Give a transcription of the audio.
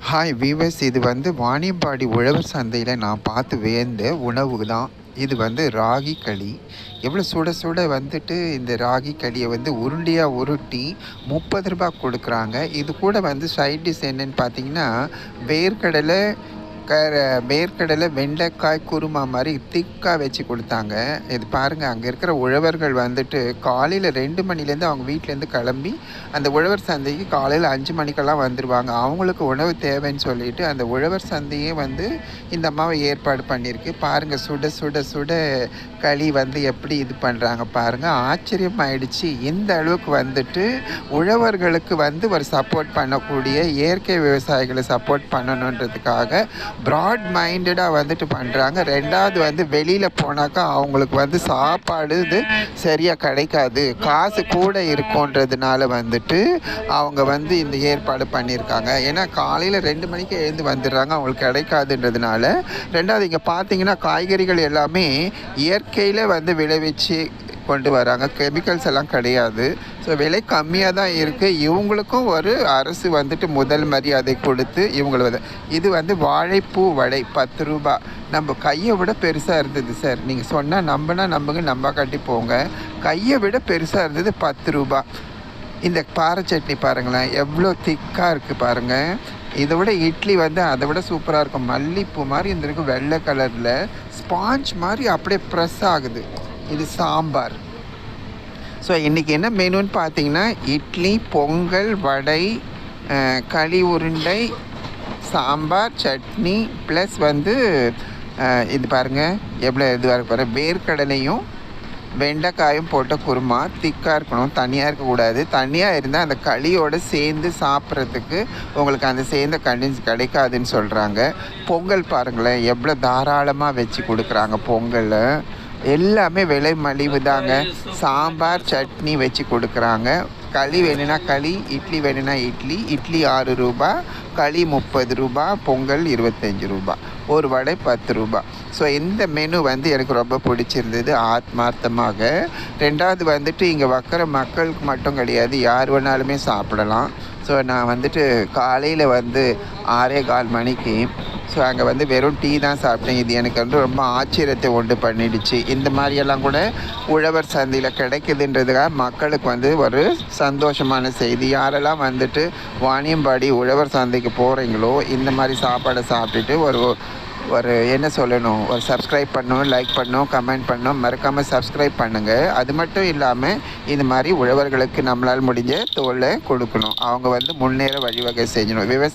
Hi viewers, இது வாணியம்பாடி உழவர் சந்தையில் நான் பார்த்து வியந்த உணவு தான். இது ராகி களி. எவ்வளோ சுட சுட இந்த ராகி களியை உருண்டையாக உருட்டி ரூ. 30 கொடுக்குறாங்க. இது கூட சைட் டிஷ் என்னன்னு பார்த்தீங்கன்னா, வேர்க்கடலை வேர்க்கடலை வெண்டைக்காய் குருமா மாதிரி திக்காக வச்சு கொடுத்தாங்க. இது பாருங்கள், அங்கே இருக்கிற உழவர்கள் காலையில் 2 மணிலேருந்து அவங்க வீட்டிலேருந்து கிளம்பி அந்த உழவர் சந்தைக்கு காலையில் 5 மணிக்கெல்லாம் வந்துடுவாங்க. அவங்களுக்கு உணவு தேவைன்னு சொல்லிட்டு அந்த உழவர் சந்தையே இந்த அம்மாவை ஏற்பாடு பண்ணியிருக்கு. பாருங்கள், சுட சுட சுட களி எப்படி இது பண்ணுறாங்க பாருங்கள். ஆச்சரியம் ஆயிடுச்சு. இந்த அளவுக்கு உழவர்களுக்கு ஒரு சப்போர்ட் பண்ணக்கூடிய இயற்கை விவசாயிகளை சப்போர்ட் பண்ணணுன்றதுக்காக ப்ராட் மைண்டடாக பண்ணுறாங்க. ரெண்டாவது வெளியில் போனாக்கா அவங்களுக்கு சாப்பாடு இது சரியாக கிடைக்காது, காசு கூட இருக்குன்றதுனால அவங்க இந்த ஏற்பாடு பண்ணியிருக்காங்க. ஏன்னா காலையில் 2 மணிக்கு எழுந்து வந்துடுறாங்க, அவங்களுக்கு கிடைக்காதுன்றதுனால. ரெண்டாவது இங்கே பார்த்தீங்கன்னா காய்கறிகள் எல்லாமே இயற்கையில் விளைவிச்சு கொண்டு வராங்க, கெமிக்கல்ஸ் எல்லாம் கிடையாது. ஸோ விலை கம்மியாக தான் இருக்குது. இவங்களுக்கும் ஒரு அரசு முதல் மரியாதை கொடுத்து இவங்களை இது வாழைப்பூ வடை 10 ரூபா. நம்ம கையை விட பெருசாக இருந்தது சார். நீங்கள் சொன்னால் நம்புங்க, நம்ப காட்டி போங்க. கையை விட பெருசாக இருந்தது 10 ரூபா. இந்த பாறை சட்னி பாருங்களேன், எவ்வளோ திக்காக இருக்குது பாருங்கள். இதை விட இட்லி அதை விட சூப்பராக இருக்கும். மல்லிப்பூ மாதிரி இருந்திருக்கு, வெள்ளை கலரில் ஸ்பாஞ்ச் மாதிரி அப்படியே ப்ரெஸ் ஆகுது. இது சாம்பார். ஸோ இன்றைக்கி என்ன மெனுன்னு பார்த்தீங்கன்னா, இட்லி, பொங்கல், வடை, களி உருண்டை, சாம்பார், சட்னி ப்ளஸ் இது பாருங்கள் எவ்வளோ இதுவாக இருக்கு பாருங்கள். வேர்க்கடலையும் வெண்டைக்காயும் போட்ட குருமா திக்காக இருக்கணும், தனியாக இருக்கக்கூடாது. தனியாக இருந்தால் அந்த களியோடு சேர்ந்து சாப்பிட்றதுக்கு உங்களுக்கு அந்த சேர்ந்த கண்டின்ஸ் கிடைக்காதுன்னு சொல்கிறாங்க. பொங்கல் பாருங்களேன், எவ்வளோ தாராளமாக வச்சு கொடுக்குறாங்க. பொங்கல் எல்லாமே விலை மலிவு தாங்க. சாம்பார் சட்னி வச்சு கொடுக்குறாங்க. களி வேணும்னா களி, இட்லி வேணும்னா இட்லி. இட்லி 6 ரூபா, களி 30 ரூபா, பொங்கல் 25 ரூபா, ஒரு வடை 10 ரூபா. ஸோ இந்த மெனு எனக்கு ரொம்ப பிடிச்சிருந்தது ஆத்மார்த்தமாக. ரெண்டாவது இங்கே வைக்கிற மக்களுக்கு மட்டும் கிடையாது, யார் வேணாலுமே சாப்பிடலாம். ஸோ நான் காலையில் 6:15 மணிக்கு ஸோ அங்கே வெறும் டீ தான் சாப்பிட்டேன். இது எனக்கு ரொம்ப ஆச்சரியத்தை உண்டு பண்ணிடுச்சு. இந்த மாதிரியெல்லாம் கூட உழவர் சந்தையில் கிடைக்குதுன்றதுக்காக மக்களுக்கு ஒரு சந்தோஷமான செய்தி. யாரெல்லாம் வாணியம்பாடி உழவர் சந்தைக்கு போகிறீங்களோ இந்த மாதிரி சாப்பாடை சாப்பிட்டுட்டு ஒரு என்ன சொல்லணும், ஒரு சப்ஸ்கிரைப் பண்ணணும், லைக் பண்ணணும், கமெண்ட் பண்ணணும், மறக்காமல் சப்ஸ்கிரைப் பண்ணுங்கள். அது மட்டும் இல்லாமல் இந்த மாதிரி உழவர்களுக்கு நம்மளால் முடிஞ்ச தோலை கொடுக்கணும். அவங்க முன்னேற வழிவகை செய்யணும்.